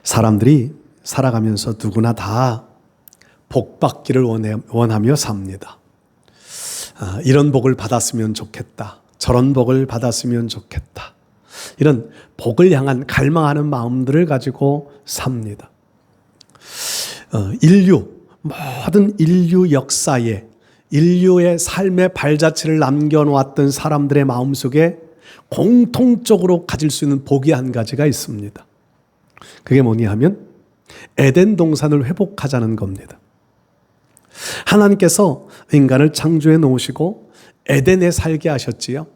사람들이 살아가면서 누구나 다 복받기를 원하며 삽니다. 이런 복을 받았으면 좋겠다. 저런 복을 받았으면 좋겠다. 이런 복을 향한 갈망하는 마음들을 가지고 삽니다. 모든 인류 역사에 인류의 삶의 발자취를 남겨놓았던 사람들의 마음속에 공통적으로 가질 수 있는 복이 한 가지가 있습니다. 그게 뭐냐 하면 에덴 동산을 회복하자는 겁니다. 하나님께서 인간을 창조해 놓으시고 에덴에 살게 하셨지요.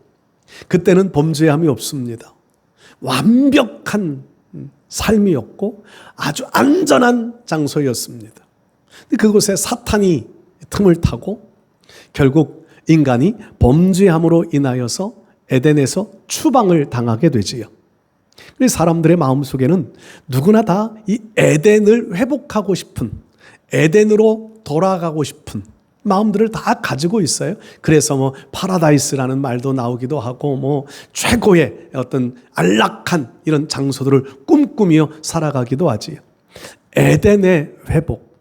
그때는 범죄함이 없습니다. 완벽한 삶이었고 아주 안전한 장소였습니다. 그곳에 사탄이 틈을 타고 결국 인간이 범죄함으로 인하여서 에덴에서 추방을 당하게 되지요. 사람들의 마음속에는 누구나 다 이 에덴을 회복하고 싶은, 에덴으로 돌아가고 싶은 마음들을 다 가지고 있어요. 그래서 파라다이스라는 말도 나오기도 하고 최고의 어떤 안락한 이런 장소들을 꿈꾸며 살아가기도 하지요. 에덴의 회복.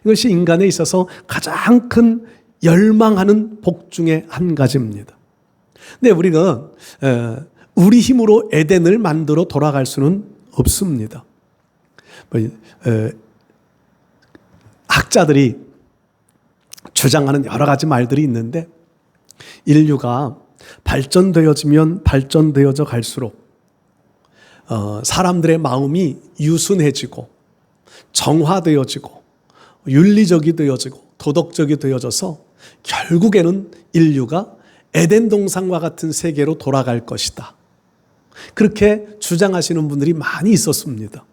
이것이 인간에 있어서 가장 큰 열망하는 복 중에 한 가지입니다. 근데 우리가 우리 힘으로 에덴을 만들어 돌아갈 수는 없습니다. 학자들이 주장하는 여러 가지 말들이 있는데 인류가 발전되어지면 발전되어져 갈수록 사람들의 마음이 유순해지고 정화되어지고 윤리적이 되어지고 도덕적이 되어져서 결국에는 인류가 에덴 동산과 같은 세계로 돌아갈 것이다. 그렇게 주장하시는 분들이 많이 있었습니다.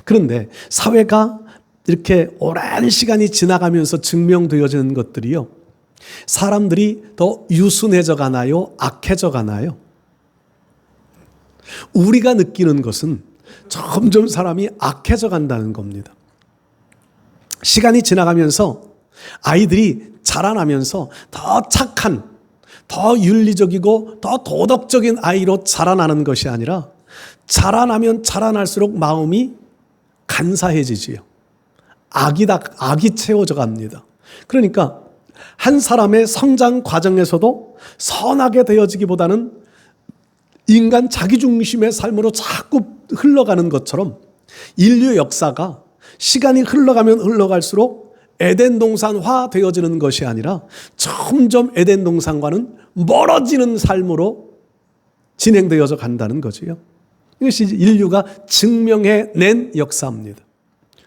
그런데 사회가 이렇게 오랜 시간이 지나가면서 증명되어지는 것들이요, 사람들이 더 유순해져 가나요? 악해져 가나요? 우리가 느끼는 것은 점점 사람이 악해져 간다는 겁니다. 시간이 지나가면서 아이들이 자라나면서 더 착한, 더 윤리적이고 더 도덕적인 아이로 자라나는 것이 아니라 자라나면 자라날수록 마음이 간사해지지요. 악이 채워져 갑니다. 그러니까 한 사람의 성장 과정에서도 선하게 되어지기보다는 인간 자기중심의 삶으로 자꾸 흘러가는 것처럼 인류 역사가 시간이 흘러가면 흘러갈수록 에덴 동산화 되어지는 것이 아니라 점점 에덴 동산과는 멀어지는 삶으로 진행되어져 간다는 거지요. 이것이 인류가 증명해낸 역사입니다.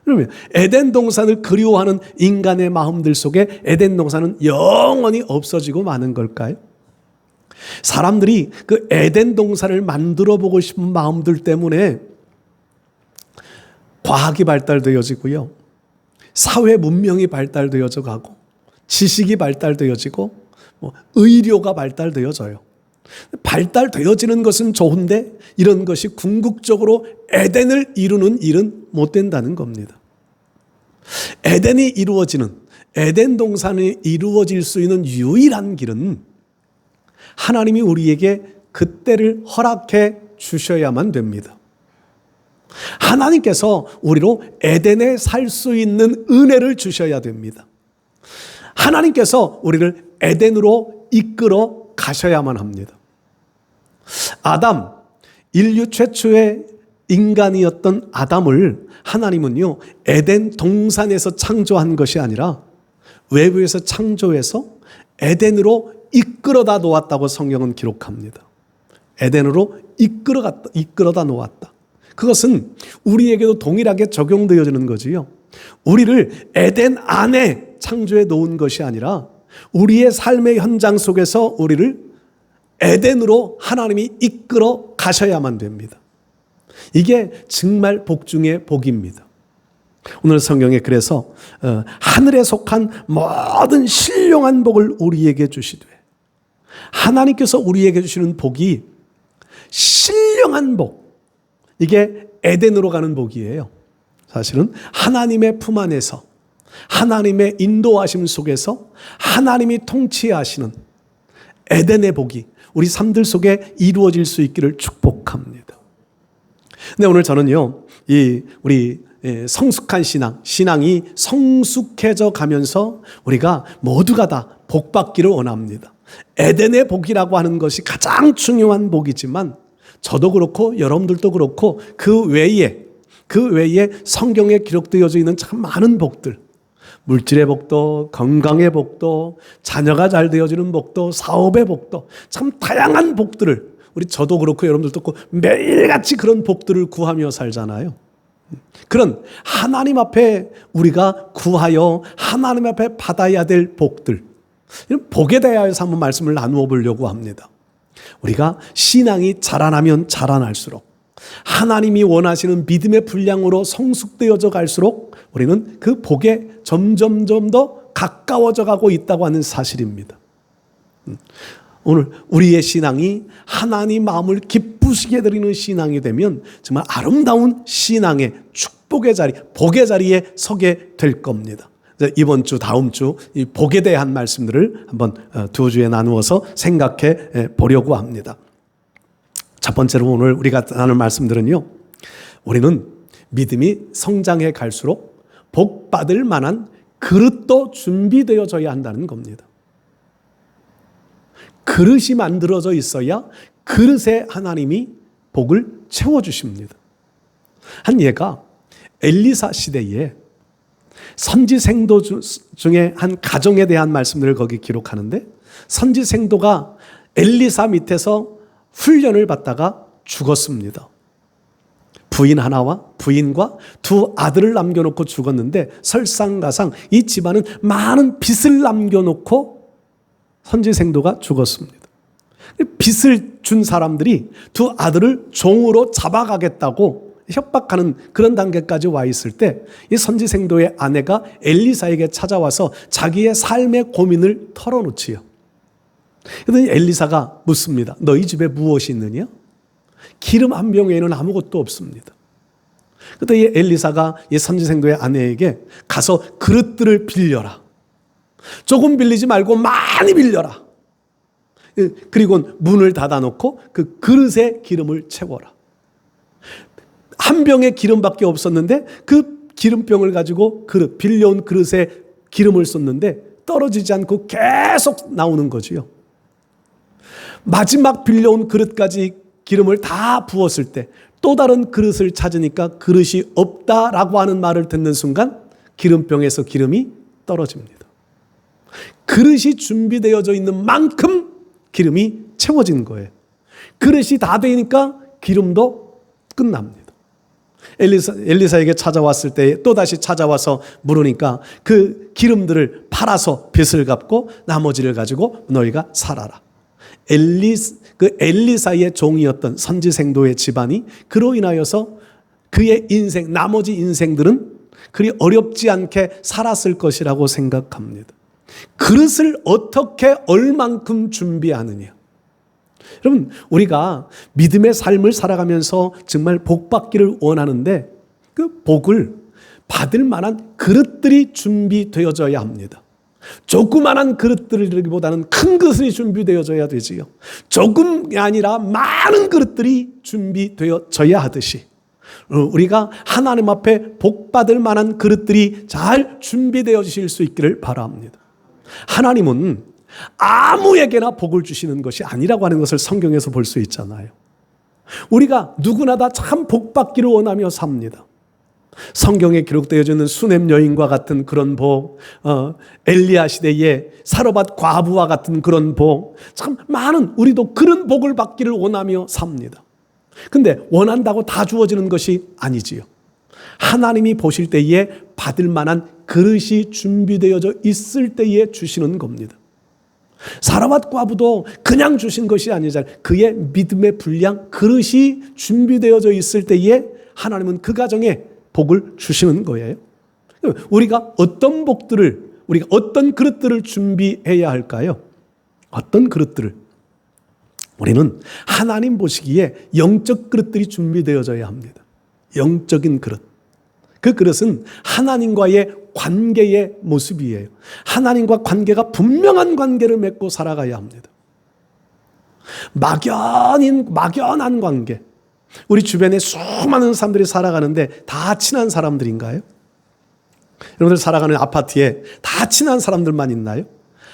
그러면 에덴 동산을 그리워하는 인간의 마음들 속에 에덴 동산은 영원히 없어지고 마는 걸까요? 사람들이 그 에덴 동산을 만들어 보고 싶은 마음들 때문에 과학이 발달되어지고요, 사회 문명이 발달되어져 가고 지식이 발달되어지고 의료가 발달되어져요. 발달되어지는 것은 좋은데 이런 것이 궁극적으로 에덴을 이루는 일은 못 된다는 겁니다. 에덴이 이루어지는, 에덴 동산이 이루어질 수 있는 유일한 길은 하나님이 우리에게 그때를 허락해 주셔야만 됩니다. 하나님께서 우리로 에덴에 살 수 있는 은혜를 주셔야 됩니다. 하나님께서 우리를 에덴으로 이끌어 가셔야만 합니다. 아담, 인류 최초의 인간이었던 아담을 하나님은요, 에덴 동산에서 창조한 것이 아니라 외부에서 창조해서 에덴으로 이끌어다 놓았다고 성경은 기록합니다. 에덴으로 이끌어다 놓았다. 그것은 우리에게도 동일하게 적용되어지는 거지요. 우리를 에덴 안에 창조해 놓은 것이 아니라 우리의 삶의 현장 속에서 우리를 에덴으로 하나님이 이끌어 가셔야만 됩니다. 이게 정말 복 중의 복입니다. 오늘 성경에 그래서 하늘에 속한 모든 신령한 복을 우리에게 주시되, 하나님께서 우리에게 주시는 복이 신령한 복, 이게 에덴으로 가는 복이에요. 사실은 하나님의 품 안에서 하나님의 인도하심 속에서 하나님이 통치하시는 에덴의 복이 우리 삶들 속에 이루어질 수 있기를 축복합니다. 근데 오늘 저는요, 우리 성숙한 신앙이 성숙해져 가면서 우리가 모두가 다 복받기를 원합니다. 에덴의 복이라고 하는 것이 가장 중요한 복이지만 저도 그렇고 여러분들도 그렇고 그 외에 성경에 기록되어져 있는 참 많은 복들, 물질의 복도, 건강의 복도, 자녀가 잘 되어지는 복도, 사업의 복도, 참 다양한 복들을 저도 그렇고 여러분들도 그렇고 매일같이 그런 복들을 구하며 살잖아요. 그런 하나님 앞에 우리가 구하여 하나님 앞에 받아야 될 복들, 이런 복에 대하여서 한번 말씀을 나누어 보려고 합니다. 우리가 신앙이 자라나면 자라날수록 하나님이 원하시는 믿음의 분량으로 성숙되어져 갈수록 우리는 그 복에 점점점 더 가까워져 가고 있다고 하는 사실입니다. 오늘 우리의 신앙이 하나님 마음을 기쁘시게 드리는 신앙이 되면 정말 아름다운 신앙의 축복의 자리, 복의 자리에 서게 될 겁니다. 이번 주, 다음 주 이 복에 대한 말씀들을 한번 두 주에 나누어서 생각해 보려고 합니다. 첫 번째로 오늘 우리가 나눌 말씀들은요, 우리는 믿음이 성장해 갈수록 복 받을 만한 그릇도 준비되어져야 한다는 겁니다. 그릇이 만들어져 있어야 그릇에 하나님이 복을 채워주십니다. 한 예가 엘리사 시대에 선지생도 중에 한 가정에 대한 말씀들을 거기 기록하는데, 선지생도가 엘리사 밑에서 훈련을 받다가 죽었습니다. 부인 하나와 부인과 두 아들을 남겨놓고 죽었는데, 설상가상 이 집안은 많은 빚을 남겨놓고 선지생도가 죽었습니다. 빚을 준 사람들이 두 아들을 종으로 잡아가겠다고 협박하는 그런 단계까지 와 있을 때, 이 선지생도의 아내가 엘리사에게 찾아와서 자기의 삶의 고민을 털어놓지요. 그랬더니 엘리사가 묻습니다. 너희 집에 무엇이 있느냐? 기름 한 병 외에는 아무것도 없습니다. 그때 이 엘리사가 이 선지생도의 아내에게 가서 그릇들을 빌려라. 조금 빌리지 말고 많이 빌려라. 그리고 문을 닫아놓고 그 그릇에 기름을 채워라. 한 병에 기름밖에 없었는데 그 기름병을 가지고 빌려온 그릇에 기름을 쏟는데 떨어지지 않고 계속 나오는 거지요. 마지막 빌려온 그릇까지 기름을 다 부었을 때 또 다른 그릇을 찾으니까 그릇이 없다라고 하는 말을 듣는 순간 기름병에서 기름이 떨어집니다. 그릇이 준비되어져 있는 만큼 기름이 채워지는 거예요. 그릇이 다 되니까 기름도 끝납니다. 엘리사에게 찾아왔을 때 또다시 찾아와서 물으니까 그 기름들을 팔아서 빚을 갚고 나머지를 가지고 너희가 살아라. 엘리사의 종이었던 선지생도의 집안이 그로 인하여서 그의 인생, 나머지 인생들은 그리 어렵지 않게 살았을 것이라고 생각합니다. 그릇을 어떻게 얼만큼 준비하느냐. 여러분, 우리가 믿음의 삶을 살아가면서 정말 복 받기를 원하는데 그 복을 받을 만한 그릇들이 준비되어져야 합니다. 조그만한 그릇들이기보다는 큰 그릇이 준비되어져야 되지요. 조금이 아니라 많은 그릇들이 준비되어져야 하듯이 우리가 하나님 앞에 복 받을 만한 그릇들이 잘 준비되어질 수 있기를 바랍니다. 하나님은 아무에게나 복을 주시는 것이 아니라고 하는 것을 성경에서 볼 수 있잖아요. 우리가 누구나 다 참 복 받기를 원하며 삽니다. 성경에 기록되어져 있는 수넴 여인과 같은 그런 복, 엘리야 시대의 사르밧 과부와 같은 그런 복, 참 많은 우리도 그런 복을 받기를 원하며 삽니다. 근데 원한다고 다 주어지는 것이 아니지요. 하나님이 보실 때에 받을 만한 그릇이 준비되어져 있을 때에 주시는 겁니다. 사르밧 과부도 그냥 주신 것이 아니잖아요. 그의 믿음의 분량, 그릇이 준비되어져 있을 때에 하나님은 그 가정에 복을 주시는 거예요. 우리가 어떤 복들을, 우리가 어떤 그릇들을 준비해야 할까요? 어떤 그릇들을? 우리는 하나님 보시기에 영적 그릇들이 준비되어져야 합니다. 영적인 그릇. 그 그릇은 하나님과의 관계의 모습이에요. 하나님과 관계가 분명한 관계를 맺고 살아가야 합니다. 막연한 관계. 우리 주변에 수많은 사람들이 살아가는데 다 친한 사람들인가요? 여러분들 살아가는 아파트에 다 친한 사람들만 있나요?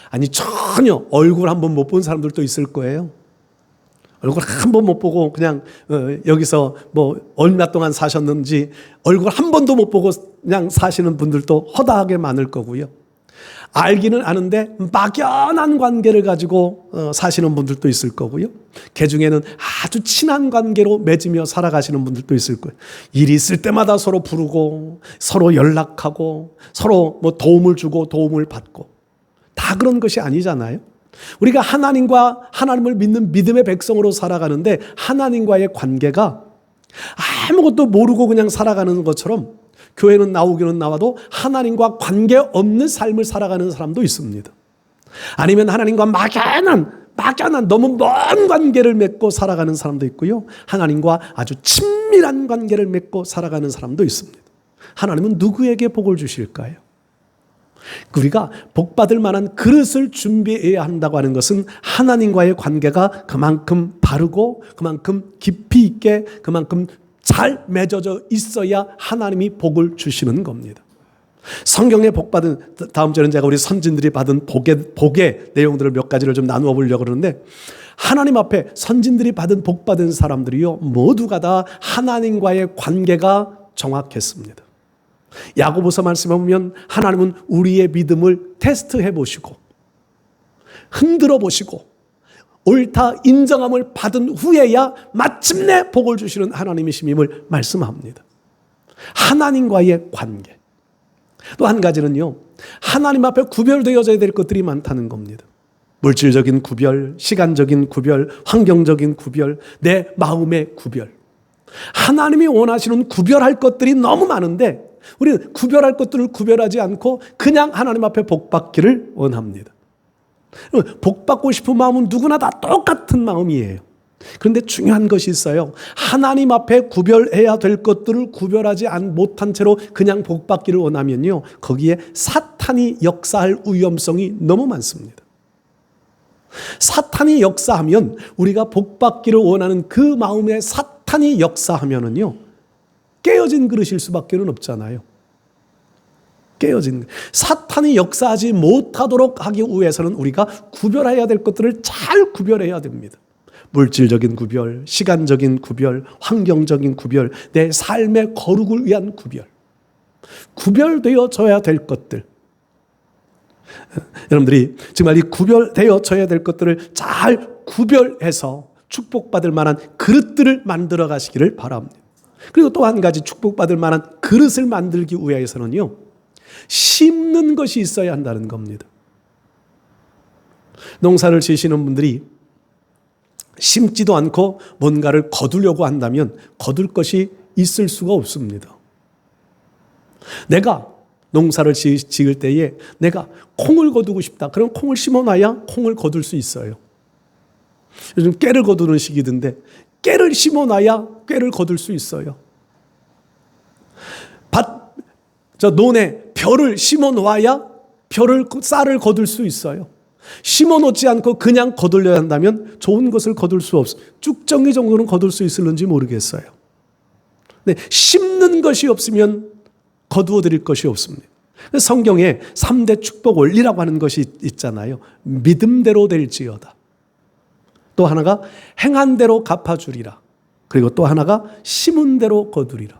아니, 전혀 얼굴 한번 못 본 사람들도 있을 거예요. 얼굴 한 번 못 보고 그냥 여기서 뭐 얼마 동안 사셨는지 얼굴 한 번도 못 보고 그냥 사시는 분들도 허다하게 많을 거고요. 알기는 아는데 막연한 관계를 가지고 사시는 분들도 있을 거고요. 그 중에는 아주 친한 관계로 맺으며 살아가시는 분들도 있을 거예요. 일이 있을 때마다 서로 부르고 서로 연락하고 서로 뭐 도움을 주고 도움을 받고, 다 그런 것이 아니잖아요. 우리가 하나님을 믿는 믿음의 백성으로 살아가는데 하나님과의 관계가 아무것도 모르고 그냥 살아가는 것처럼 교회는 나오기는 나와도 하나님과 관계없는 삶을 살아가는 사람도 있습니다. 아니면 하나님과 막연한 너무 먼 관계를 맺고 살아가는 사람도 있고요. 하나님과 아주 친밀한 관계를 맺고 살아가는 사람도 있습니다. 하나님은 누구에게 복을 주실까요? 우리가 복받을 만한 그릇을 준비해야 한다고 하는 것은 하나님과의 관계가 그만큼 바르고 그만큼 깊이 있게 그만큼 잘 맺어져 있어야 하나님이 복을 주시는 겁니다. 성경에 복받은, 다음 주에는 제가 우리 선진들이 받은 복의 내용들을 몇 가지를 좀 나누어 보려고 그러는데, 하나님 앞에 선진들이 받은 복받은 사람들이요, 모두가 다 하나님과의 관계가 정확했습니다. 야고보서 말씀에 보면 하나님은 우리의 믿음을 테스트해 보시고 흔들어 보시고 옳다 인정함을 받은 후에야 마침내 복을 주시는 하나님이심을 말씀합니다. 하나님과의 관계. 또 한 가지는요, 하나님 앞에 구별되어져야 될 것들이 많다는 겁니다. 물질적인 구별, 시간적인 구별, 환경적인 구별, 내 마음의 구별. 하나님이 원하시는 구별할 것들이 너무 많은데 우리는 구별할 것들을 구별하지 않고 그냥 하나님 앞에 복받기를 원합니다. 복받고 싶은 마음은 누구나 다 똑같은 마음이에요. 그런데 중요한 것이 있어요. 하나님 앞에 구별해야 될 것들을 구별하지 못한 채로 그냥 복받기를 원하면요, 거기에 사탄이 역사할 위험성이 너무 많습니다. 사탄이 역사하면, 우리가 복받기를 원하는 그 마음에 사탄이 역사하면은요, 깨어진 그릇일 수밖에 없잖아요. 깨어진, 사탄이 역사하지 못하도록 하기 위해서는 우리가 구별해야 될 것들을 잘 구별해야 됩니다. 물질적인 구별, 시간적인 구별, 환경적인 구별, 내 삶의 거룩을 위한 구별. 구별되어져야 될 것들. 여러분들이 정말 이 구별되어져야 될 것들을 잘 구별해서 축복받을 만한 그릇들을 만들어 가시기를 바랍니다. 그리고 또 한 가지 축복받을 만한 그릇을 만들기 위해서는요, 심는 것이 있어야 한다는 겁니다. 농사를 지시는 분들이 심지도 않고 뭔가를 거두려고 한다면 거둘 것이 있을 수가 없습니다. 내가 농사를 지을 때에 내가 콩을 거두고 싶다. 그럼 콩을 심어놔야 콩을 거둘 수 있어요. 요즘 깨를 거두는 시기던데 깨를 심어놔야 깨를 거둘 수 있어요. 논에 벼를 심어놓아야 쌀을 거둘 수 있어요. 심어놓지 않고 그냥 거둘려 한다면 좋은 것을 거둘 수 없어요. 쭉정이 정도는 거둘 수 있을는지 모르겠어요. 네, 심는 것이 없으면 거두어 드릴 것이 없습니다. 성경에 3대 축복 원리라고 하는 것이 있잖아요. 믿음대로 될지어다. 또 하나가 행한 대로 갚아주리라. 그리고 또 하나가 심은 대로 거두리라.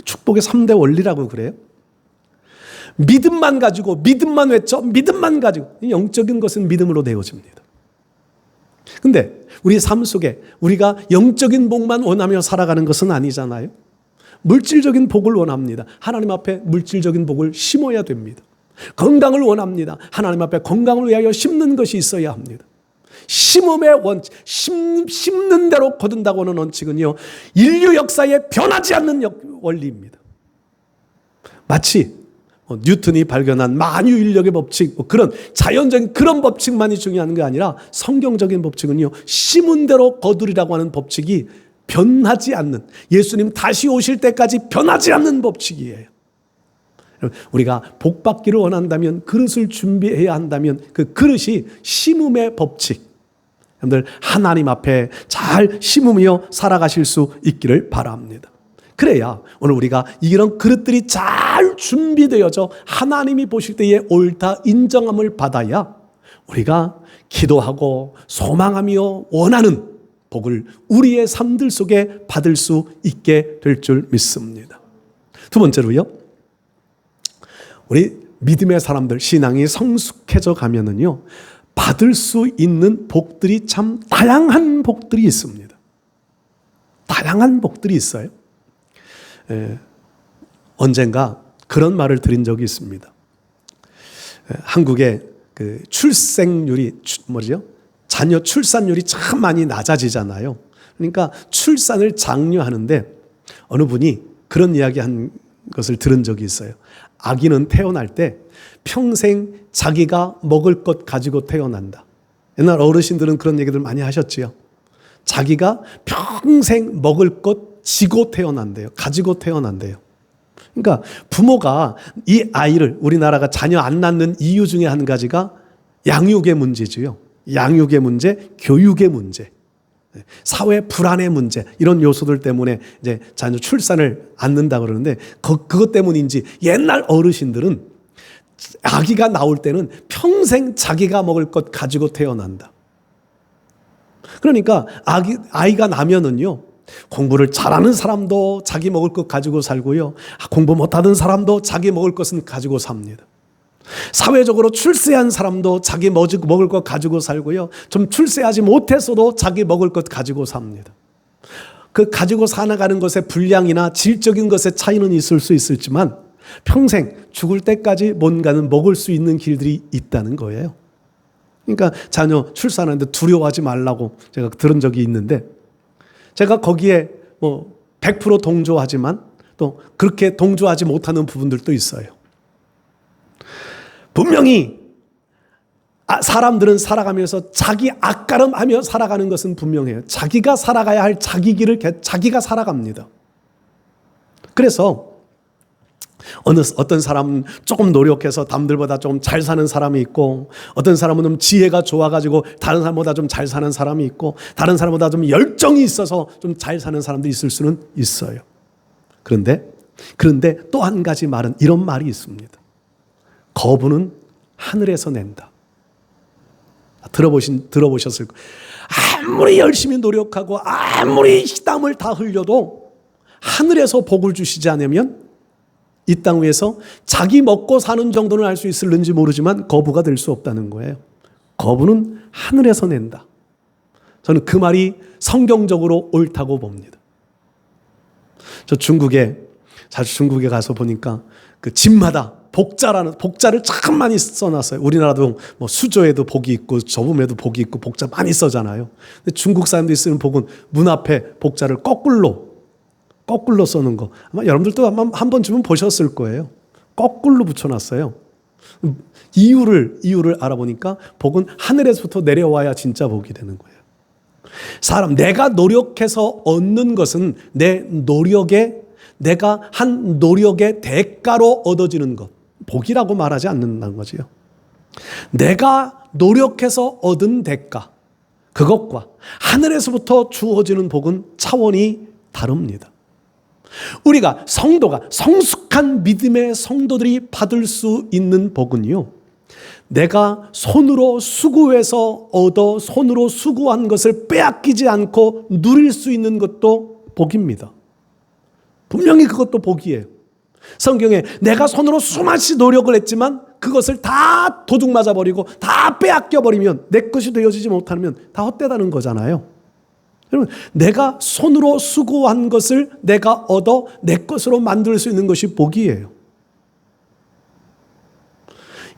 축복의 3대 원리라고 그래요. 믿음만 가지고, 믿음만 외쳐, 믿음만 가지고, 영적인 것은 믿음으로 되어집니다. 근데 우리 삶 속에 우리가 영적인 복만 원하며 살아가는 것은 아니잖아요. 물질적인 복을 원합니다. 하나님 앞에 물질적인 복을 심어야 됩니다. 건강을 원합니다. 하나님 앞에 건강을 위하여 심는 것이 있어야 합니다. 심음의 원칙, 심는 대로 거둔다고 하는 원칙은요, 인류 역사에 변하지 않는 원리입니다. 마치 뉴턴이 발견한 만유인력의 법칙, 그런 자연적인 그런 법칙만이 중요한 게 아니라 성경적인 법칙은요, 심은 대로 거두리라고 하는 법칙이 변하지 않는, 예수님 다시 오실 때까지 변하지 않는 법칙이에요. 우리가 복받기를 원한다면, 그릇을 준비해야 한다면 그 그릇이 심음의 법칙, 여러분들 하나님 앞에 잘 심으며 살아가실 수 있기를 바랍니다. 그래야 오늘 우리가 이런 그릇들이 잘 준비되어져 하나님이 보실 때에 옳다 인정함을 받아야 우리가 기도하고 소망하며 원하는 복을 우리의 삶들 속에 받을 수 있게 될 줄 믿습니다. 두 번째로요, 우리 믿음의 사람들 신앙이 성숙해져 가면은요 받을 수 있는 복들이 참 다양한 복들이 있습니다. 다양한 복들이 있어요. 언젠가 그런 말을 드린 적이 있습니다. 한국의 그 출생률이 자녀 출산율이 참 많이 낮아지잖아요. 그러니까 출산을 장려하는데 어느 분이 그런 이야기한 것을 들은 적이 있어요. 아기는 태어날 때 평생 자기가 먹을 것 가지고 태어난다. 옛날 어르신들은 그런 얘기들 많이 하셨지요. 자기가 평생 먹을 것 지고 태어난대요. 가지고 태어난대요. 그러니까 부모가 이 아이를, 우리나라가 자녀 안 낳는 이유 중에 한 가지가 양육의 문제지요. 양육의 문제, 교육의 문제, 사회 불안의 문제, 이런 요소들 때문에 이제 자녀 출산을 않는다 그러는데 그것 때문인지 옛날 어르신들은 아기가 나올 때는 평생 자기가 먹을 것 가지고 태어난다. 그러니까 아이가 나면은요, 공부를 잘하는 사람도 자기 먹을 것 가지고 살고요, 공부 못하는 사람도 자기 먹을 것은 가지고 삽니다. 사회적으로 출세한 사람도 자기 먹을 것 가지고 살고요, 좀 출세하지 못했어도 자기 먹을 것 가지고 삽니다. 그 가지고 살아가는 것의 분량이나 질적인 것의 차이는 있을 수 있을지만 평생 죽을 때까지 뭔가는 먹을 수 있는 길들이 있다는 거예요. 그러니까 자녀 출산하는데 두려워하지 말라고 제가 들은 적이 있는데, 제가 거기에 100% 동조하지만 또 그렇게 동조하지 못하는 부분들도 있어요. 분명히 사람들은 살아가면서 자기 앞가름하며 살아가는 것은 분명해요. 자기가 살아가야 할 자기 길을 자기가 살아갑니다. 그래서 어떤 사람은 조금 노력해서 남들보다 좀 잘 사는 사람이 있고, 어떤 사람은 좀 지혜가 좋아가지고 다른 사람보다 좀 잘 사는 사람이 있고, 다른 사람보다 좀 열정이 있어서 좀 잘 사는 사람도 있을 수는 있어요. 그런데 또 한 가지 말은 이런 말이 있습니다. 거부는 하늘에서 낸다. 들어보셨을 거예요. 아무리 열심히 노력하고 아무리 땀을 다 흘려도 하늘에서 복을 주시지 않으면 이 땅 위에서 자기 먹고 사는 정도는 할 수 있을는지 모르지만 거부가 될 수 없다는 거예요. 거부는 하늘에서 낸다. 저는 그 말이 성경적으로 옳다고 봅니다. 저 중국에 가서 보니까 그 집마다 복자를 참 많이 써놨어요. 우리나라도 수조에도 복이 있고 저음에도 복이 있고 복자 많이 써잖아요. 근데 중국 사람들이 쓰는 복은 문 앞에 복자를 거꾸로 써놓은 거, 아마 여러분들도 한 번쯤은 보셨을 거예요. 거꾸로 붙여놨어요. 이유를 알아보니까 복은 하늘에서부터 내려와야 진짜 복이 되는 거예요. 내가 노력해서 얻는 것은 내가 한 노력의 대가로 얻어지는 것, 복이라고 말하지 않는다는 거지요. 내가 노력해서 얻은 대가, 그것과 하늘에서부터 주어지는 복은 차원이 다릅니다. 우리가 성숙한 믿음의 성도들이 받을 수 있는 복은요, 내가 손으로 수고해서 손으로 수고한 것을 빼앗기지 않고 누릴 수 있는 것도 복입니다. 분명히 그것도 복이에요. 성경에 내가 손으로 수많이 노력을 했지만 그것을 다 도둑 맞아버리고 다 빼앗겨버리면, 내 것이 되어지지 못하면 다 헛되다는 거잖아요. 여러분, 내가 손으로 수고한 것을 내가 얻어 내 것으로 만들 수 있는 것이 복이에요.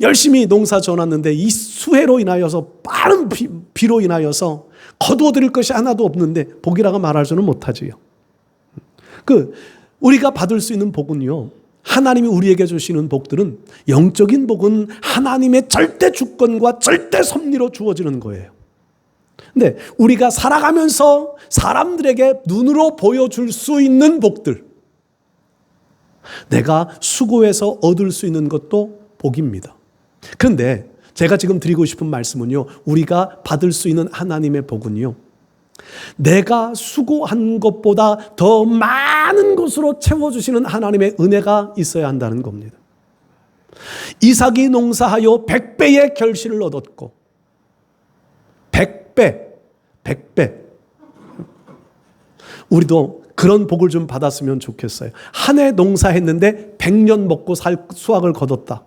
열심히 농사 지어놨는데 이 수해로 인하여서, 빠른 비로 인하여서 거두어드릴 것이 하나도 없는데 복이라고 말할 수는 못하지요. 우리가 받을 수 있는 복은요, 하나님이 우리에게 주시는 복들은, 영적인 복은 하나님의 절대 주권과 절대 섭리로 주어지는 거예요. 근데 우리가 살아가면서 사람들에게 눈으로 보여줄 수 있는 복들, 내가 수고해서 얻을 수 있는 것도 복입니다. 그런데 제가 지금 드리고 싶은 말씀은요, 우리가 받을 수 있는 하나님의 복은요, 내가 수고한 것보다 더 많은 것으로 채워주시는 하나님의 은혜가 있어야 한다는 겁니다. 이삭이 농사하여 100배의 결실을 얻었고, 100배. 우리도 그런 복을 좀 받았으면 좋겠어요. 한 해 농사했는데 100년 먹고 살 수확을 거뒀다.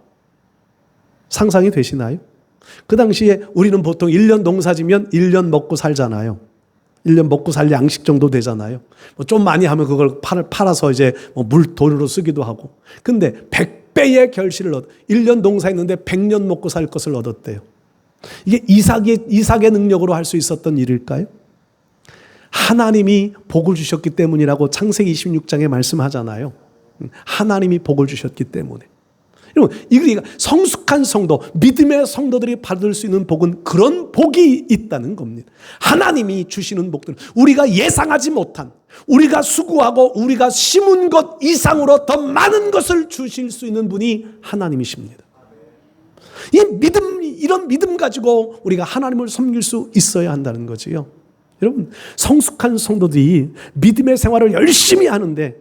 상상이 되시나요? 그 당시에 우리는 보통 1년 농사지면 1년 먹고 살잖아요. 1년 먹고 살 양식 정도 되잖아요. 좀 많이 하면 그걸 팔아서 이제 돈으로 쓰기도 하고. 근데 100배의 결실을 1년 농사했는데 100년 먹고 살 것을 얻었대요. 이게 이삭의 능력으로 할 수 있었던 일일까요? 하나님이 복을 주셨기 때문이라고 창세기 26장에 말씀하잖아요. 하나님이 복을 주셨기 때문에. 여러분, 이게 성숙한 성도, 믿음의 성도들이 받을 수 있는 복은 그런 복이 있다는 겁니다. 하나님이 주시는 복들은 우리가 예상하지 못한, 우리가 수고하고 우리가 심은 것 이상으로 더 많은 것을 주실 수 있는 분이 하나님이십니다. 이런 믿음 가지고 우리가 하나님을 섬길 수 있어야 한다는 거지요. 여러분, 성숙한 성도들이 믿음의 생활을 열심히 하는데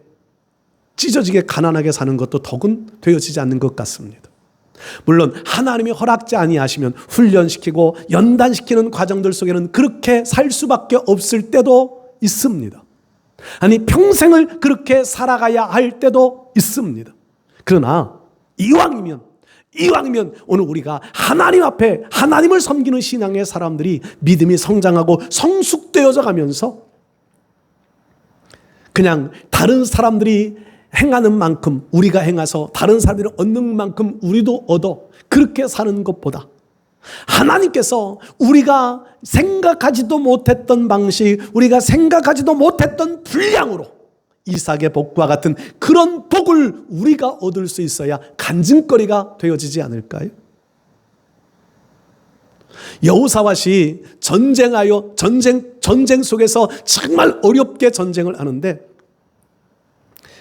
찢어지게 가난하게 사는 것도 덕은 되어지지 않는 것 같습니다. 물론 하나님이 허락지 아니하시면 훈련시키고 연단시키는 과정들 속에는 그렇게 살 수밖에 없을 때도 있습니다. 아니, 평생을 그렇게 살아가야 할 때도 있습니다. 그러나 이왕이면 오늘 우리가 하나님 앞에 하나님을 섬기는 신앙의 사람들이 믿음이 성장하고 성숙되어져 가면서 그냥 다른 사람들이 행하는 만큼 우리가 행해서 다른 사람들이 얻는 만큼 우리도 얻어, 그렇게 사는 것보다 하나님께서 우리가 생각하지도 못했던 방식, 우리가 생각하지도 못했던 분량으로 이삭의 복과 같은 그런 복을 우리가 얻을 수 있어야 간증거리가 되어지지 않을까요? 여호사밧이 전쟁 속에서 정말 어렵게 전쟁을 하는데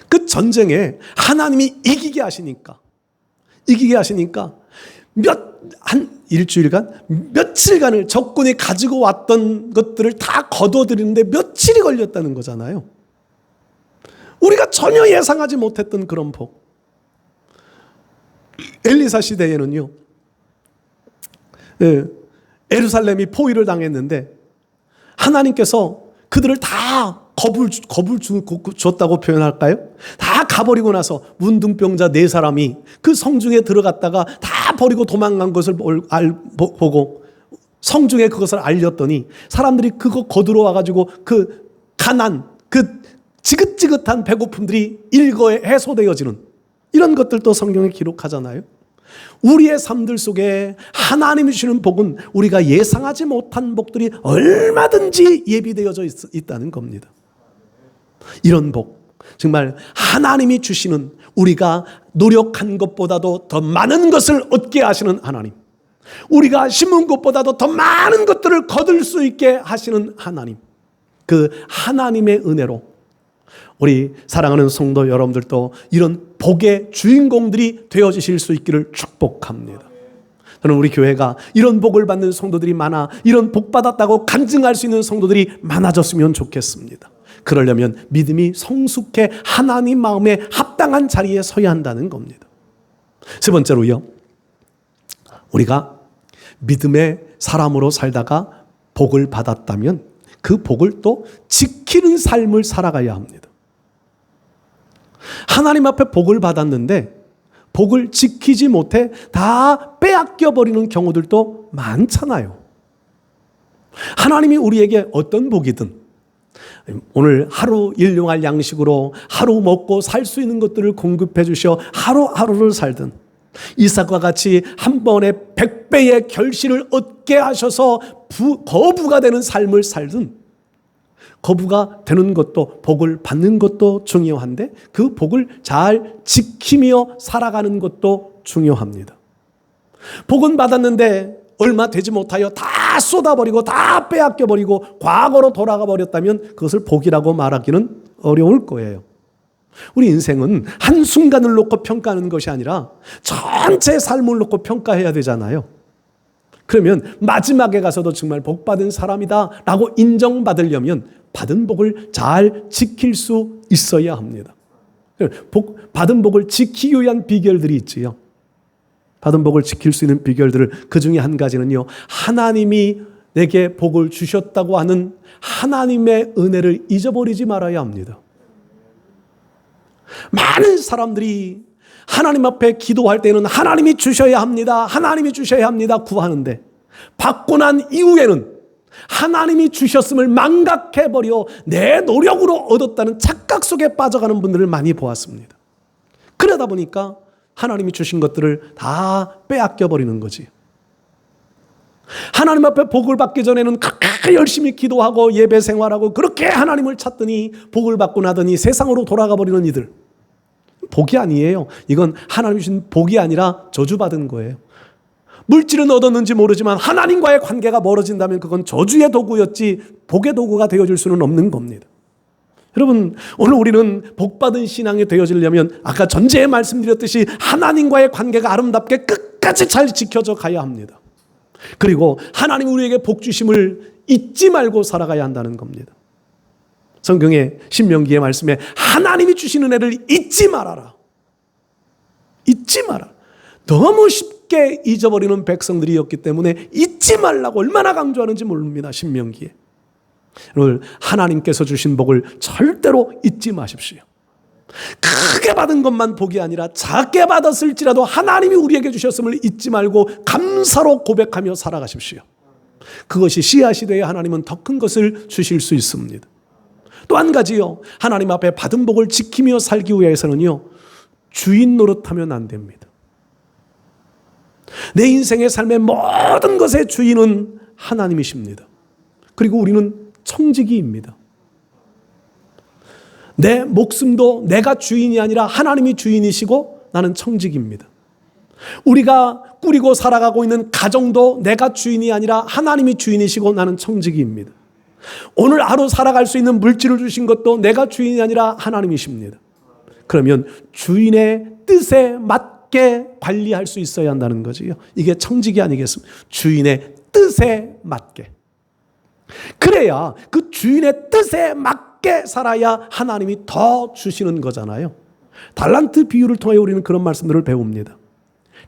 그 전쟁에 하나님이 이기게 하시니까 일주일간, 며칠간을 적군이 가지고 왔던 것들을 다 거둬들이는데 며칠이 걸렸다는 거잖아요. 우리가 전혀 예상하지 못했던 그런 복. 엘리사 시대에는요, 예루살렘이 포위를 당했는데 하나님께서 그들을 다 겁을 줬다고 표현할까요? 다 가버리고 나서 문둥병자 4사람이 그 성중에 들어갔다가 다 버리고 도망간 것을 보고 성중에 그것을 알렸더니 사람들이 그거 거두러 와가지고 그 가난, 그 지긋지긋한 배고픔들이 일거에 해소되어지는 이런 것들도 성경에 기록하잖아요. 우리의 삶들 속에 하나님이 주시는 복은 우리가 예상하지 못한 복들이 얼마든지 예비되어져 있다는 겁니다. 이런 복, 정말 하나님이 주시는, 우리가 노력한 것보다도 더 많은 것을 얻게 하시는 하나님, 우리가 심은 것보다도 더 많은 것들을 거둘 수 있게 하시는 하나님, 그 하나님의 은혜로 우리 사랑하는 성도 여러분들도 이런 복의 주인공들이 되어주실 수 있기를 축복합니다. 저는 우리 교회가 이런 복을 받는 성도들이 많아, 이런 복 받았다고 간증할 수 있는 성도들이 많아졌으면 좋겠습니다. 그러려면 믿음이 성숙해 하나님 마음에 합당한 자리에 서야 한다는 겁니다. 세 번째로요, 우리가 믿음의 사람으로 살다가 복을 받았다면 그 복을 또 지키는 삶을 살아가야 합니다. 하나님 앞에 복을 받았는데 복을 지키지 못해 다 빼앗겨 버리는 경우들도 많잖아요. 하나님이 우리에게 어떤 복이든 오늘 하루 일용할 양식으로 하루 먹고 살 수 있는 것들을 공급해 주셔 하루하루를 살든, 이삭과 같이 한 번에 100배의 결실을 얻게 하셔서 거부가 되는 삶을 살든, 거부가 되는 것도 복을 받는 것도 중요한데 그 복을 잘 지키며 살아가는 것도 중요합니다. 복은 받았는데 얼마 되지 못하여 다 쏟아버리고 다 빼앗겨버리고 과거로 돌아가 버렸다면 그것을 복이라고 말하기는 어려울 거예요. 우리 인생은 한순간을 놓고 평가하는 것이 아니라 전체 삶을 놓고 평가해야 되잖아요. 그러면 마지막에 가서도 정말 복 받은 사람이다 라고 인정받으려면 받은 복을 잘 지킬 수 있어야 합니다. 받은 복을 지키기 위한 비결들이 있지요. 받은 복을 지킬 수 있는 비결들을, 그 중에 한 가지는요, 하나님이 내게 복을 주셨다고 하는 하나님의 은혜를 잊어버리지 말아야 합니다. 많은 사람들이 하나님 앞에 기도할 때는 하나님이 주셔야 합니다, 하나님이 주셔야 합니다 구하는데, 받고 난 이후에는 하나님이 주셨음을 망각해버려 내 노력으로 얻었다는 착각 속에 빠져가는 분들을 많이 보았습니다. 그러다 보니까 하나님이 주신 것들을 다 빼앗겨버리는 거지. 하나님 앞에 복을 받기 전에는 그렇게 열심히 기도하고 예배 생활하고 그렇게 하나님을 찾더니 복을 받고 나더니 세상으로 돌아가 버리는 이들, 복이 아니에요. 이건 하나님이 주신 복이 아니라 저주받은 거예요. 물질은 얻었는지 모르지만 하나님과의 관계가 멀어진다면 그건 저주의 도구였지 복의 도구가 되어줄 수는 없는 겁니다. 여러분, 오늘 우리는 복받은 신앙이 되어지려면 아까 전제에 말씀드렸듯이 하나님과의 관계가 아름답게 끝까지 잘 지켜져 가야 합니다. 그리고 하나님이 우리에게 복 주심을 잊지 말고 살아가야 한다는 겁니다. 성경의 신명기의 말씀에 하나님이 주신 은혜를 잊지 말아라. 잊지 마라. 너무 쉽게 잊어버리는 백성들이었기 때문에 잊지 말라고 얼마나 강조하는지 모릅니다. 신명기에. 오늘 하나님께서 주신 복을 절대로 잊지 마십시오. 크게 받은 것만 복이 아니라 작게 받았을지라도 하나님이 우리에게 주셨음을 잊지 말고 감사로 고백하며 살아가십시오. 그것이 씨앗이 되어 하나님은 더 큰 것을 주실 수 있습니다. 또 한 가지요, 하나님 앞에 받은 복을 지키며 살기 위해서는요, 주인 노릇하면 안 됩니다. 내 인생의 삶의 모든 것의 주인은 하나님이십니다. 그리고 우리는 청지기입니다. 내 목숨도 내가 주인이 아니라 하나님이 주인이시고 나는 청지기입니다. 우리가 꾸리고 살아가고 있는 가정도 내가 주인이 아니라 하나님이 주인이시고 나는 청지기입니다. 오늘 하루 살아갈 수 있는 물질을 주신 것도 내가 주인이 아니라 하나님이십니다. 그러면 주인의 뜻에 맞게 관리할 수 있어야 한다는 거지요. 이게 청지기 아니겠습니까? 주인의 뜻에 맞게. 그래야 그 주인의 뜻에 맞게 살아야 하나님이 더 주시는 거잖아요. 달란트 비유를 통해 우리는 그런 말씀들을 배웁니다.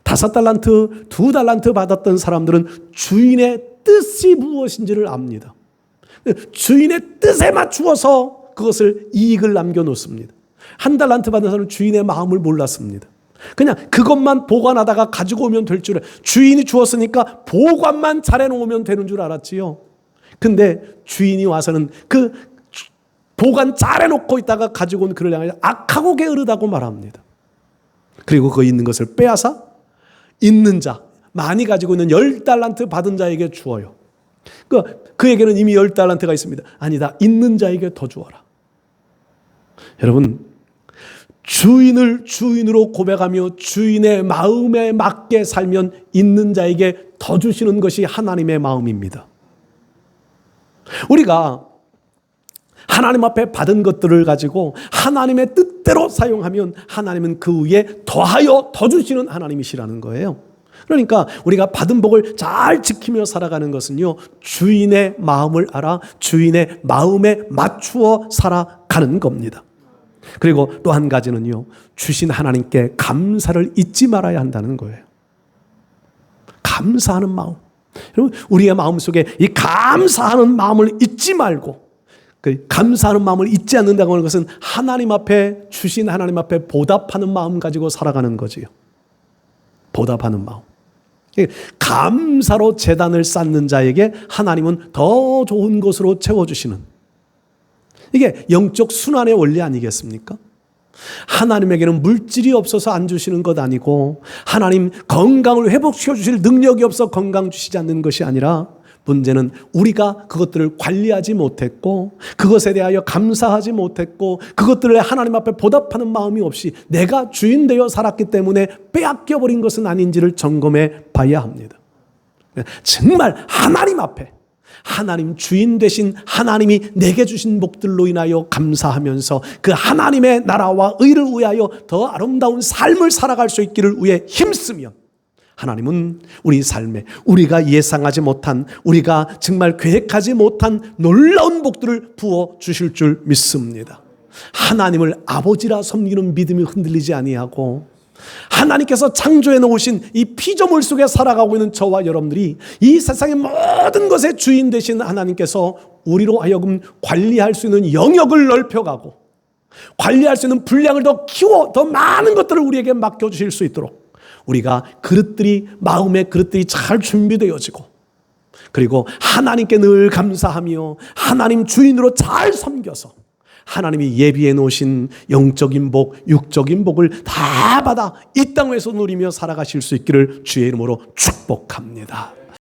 5달란트, 2달란트 받았던 사람들은 주인의 뜻이 무엇인지를 압니다. 주인의 뜻에 맞추어서 그것을 이익을 남겨놓습니다. 1달란트 받은 사람은 주인의 마음을 몰랐습니다. 그냥 그것만 보관하다가 가지고 오면 될 줄, 주인이 주었으니까 보관만 잘해놓으면 되는 줄 알았지요. 근데 주인이 와서는 그 보관 잘해놓고 있다가 가지고 온 그를 향해 악하고 게으르다고 말합니다. 그리고 그 있는 것을 빼앗아 있는 자, 많이 가지고 있는 10달란트 받은 자에게 주어요. 그에게는 이미 10달란트가 있습니다. 아니다, 있는 자에게 더 주어라. 여러분, 주인을 주인으로 고백하며 주인의 마음에 맞게 살면 있는 자에게 더 주시는 것이 하나님의 마음입니다. 우리가 하나님 앞에 받은 것들을 가지고 하나님의 뜻대로 사용하면 하나님은 그 위에 더하여 더 주시는 하나님이시라는 거예요. 그러니까 우리가 받은 복을 잘 지키며 살아가는 것은요, 주인의 마음을 알아 주인의 마음에 맞추어 살아가는 겁니다. 그리고 또 한 가지는요, 주신 하나님께 감사를 잊지 말아야 한다는 거예요. 감사하는 마음. 여러분, 우리의 마음속에 이 감사하는 마음을 잊지 말고, 그 감사하는 마음을 잊지 않는다고 하는 것은 하나님 앞에, 주신 하나님 앞에 보답하는 마음 가지고 살아가는 거지요. 보답하는 마음. 감사로 제단을 쌓는 자에게 하나님은 더 좋은 것으로 채워주시는, 이게 영적 순환의 원리 아니겠습니까? 하나님에게는 물질이 없어서 안 주시는 것 아니고, 하나님 건강을 회복시켜 주실 능력이 없어 건강 주시지 않는 것이 아니라, 문제는 우리가 그것들을 관리하지 못했고, 그것에 대하여 감사하지 못했고, 그것들을 하나님 앞에 보답하는 마음이 없이 내가 주인 되어 살았기 때문에 빼앗겨버린 것은 아닌지를 점검해 봐야 합니다. 정말 하나님 앞에, 하나님 주인 되신 하나님이 내게 주신 복들로 인하여 감사하면서 그 하나님의 나라와 의를 위하여 더 아름다운 삶을 살아갈 수 있기를 위해 힘쓰면 하나님은 우리 삶에 우리가 예상하지 못한, 우리가 정말 계획하지 못한 놀라운 복들을 부어 주실 줄 믿습니다. 하나님을 아버지라 섬기는 믿음이 흔들리지 아니하고, 하나님께서 창조해 놓으신 이 피조물 속에 살아가고 있는 저와 여러분들이 이 세상의 모든 것의 주인 되신 하나님께서 우리로 하여금 관리할 수 있는 영역을 넓혀가고, 관리할 수 있는 분량을 더 키워 더 많은 것들을 우리에게 맡겨주실 수 있도록 우리가 그릇들이, 마음의 그릇들이 잘 준비되어지고, 그리고 하나님께 늘 감사하며 하나님 주인으로 잘 섬겨서 하나님이 예비해 놓으신 영적인 복, 육적인 복을 다 받아 이 땅에서 누리며 살아가실 수 있기를 주의 이름으로 축복합니다.